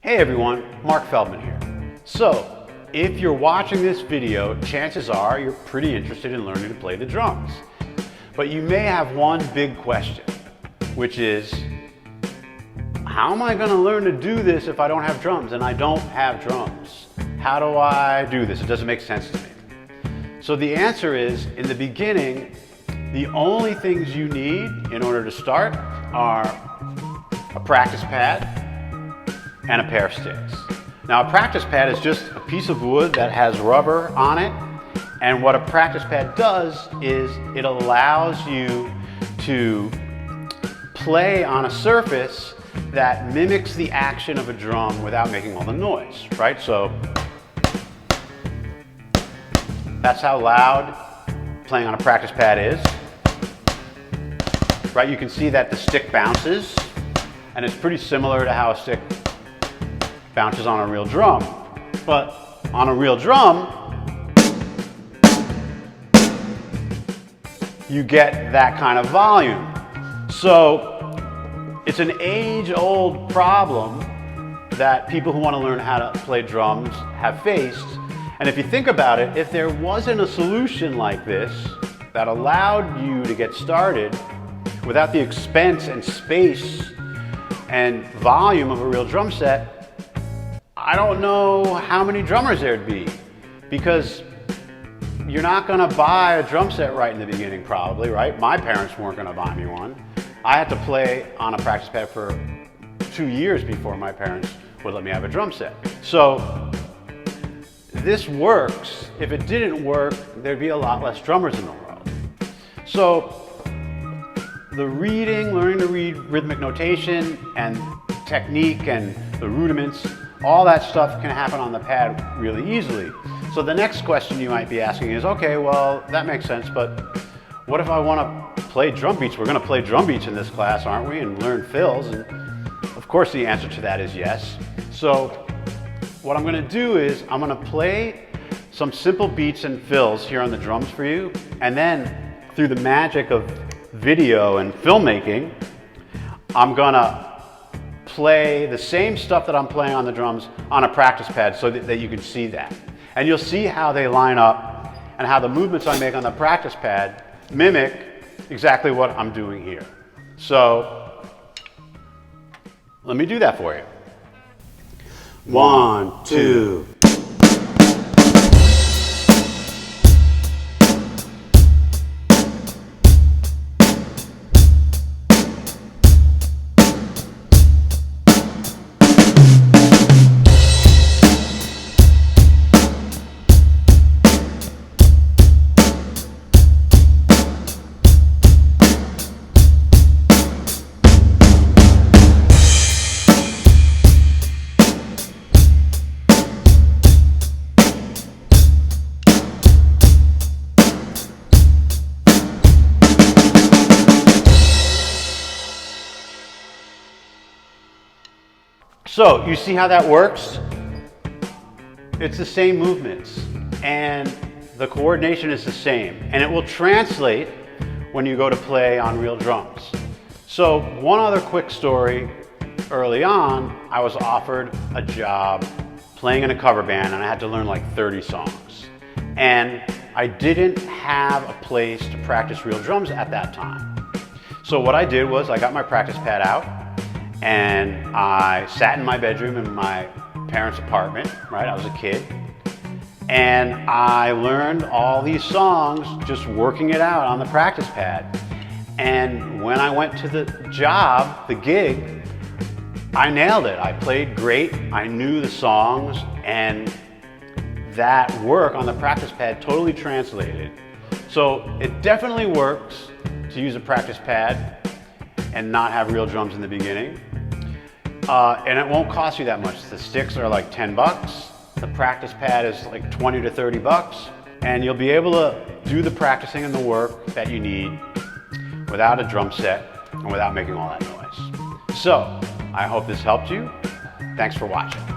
Hey everyone, Mark Feldman here. So, if you're watching this video, chances are you're pretty interested in learning to play the drums. But you may have one big question, which is, how am I going to learn to do this if I don't have drums? And I don't have drums. How do I do this? It doesn't make sense to me. So the answer is, in the beginning, the only things you need in order to start are a practice pad and a pair of sticks. Now a practice pad is just a piece of wood that has rubber on it, and what a practice pad does is it allows you to play on a surface that mimics the action of a drum without making all the noise, right? So that's how loud playing on a practice pad is, right? You can see that the stick bounces, and it's pretty similar to how a stick bounces on a real drum. But on a real drum, you get that kind of volume. So it's an age-old problem that people who want to learn how to play drums have faced. And if you think about it, if there wasn't a solution like this that allowed you to get started without the expense and space and volume of a real drum set, I don't know how many drummers there'd be, because you're not going to buy a drum set right in the beginning, probably, right? My parents weren't going to buy me one. I had to play on a practice pad for 2 years before my parents would let me have a drum set. So this works. If it didn't work, there'd be a lot less drummers in the world. So the reading, learning to read rhythmic notation and technique and the rudiments, all that stuff can happen on the pad really easily. So the next question you might be asking is, okay, well, that makes sense, but what if I want to play drum beats? We're going to play drum beats in this class, aren't we? And learn fills. And of course the answer to that is yes. So what I'm going to do is I'm going to play some simple beats and fills here on the drums for you. And then through the magic of video and filmmaking, I'm going to play the same stuff that I'm playing on the drums on a practice pad so that you can see that. And you'll see how they line up and how the movements I make on the practice pad mimic exactly what I'm doing here. So let me do that for you. 1, 2. So you see how that works? It's the same movements and the coordination is the same, and it will translate when you go to play on real drums. So one other quick story. Early on, I was offered a job playing in a cover band, and I had to learn like 30 songs. And I didn't have a place to practice real drums at that time. So what I did was I got my practice pad out, and I sat in my bedroom in my parents' apartment, right? I was a kid. And I learned all these songs just working it out on the practice pad. And when I went to the job, the gig, I nailed it. I played great. I knew the songs, and that work on the practice pad totally translated. So it definitely works to use a practice pad and not have real drums in the beginning. And it won't cost you that much. The sticks are like 10 bucks. The practice pad is like 20 to 30 bucks. And you'll be able to do the practicing and the work that you need without a drum set and without making all that noise. So I hope this helped you. Thanks for watching.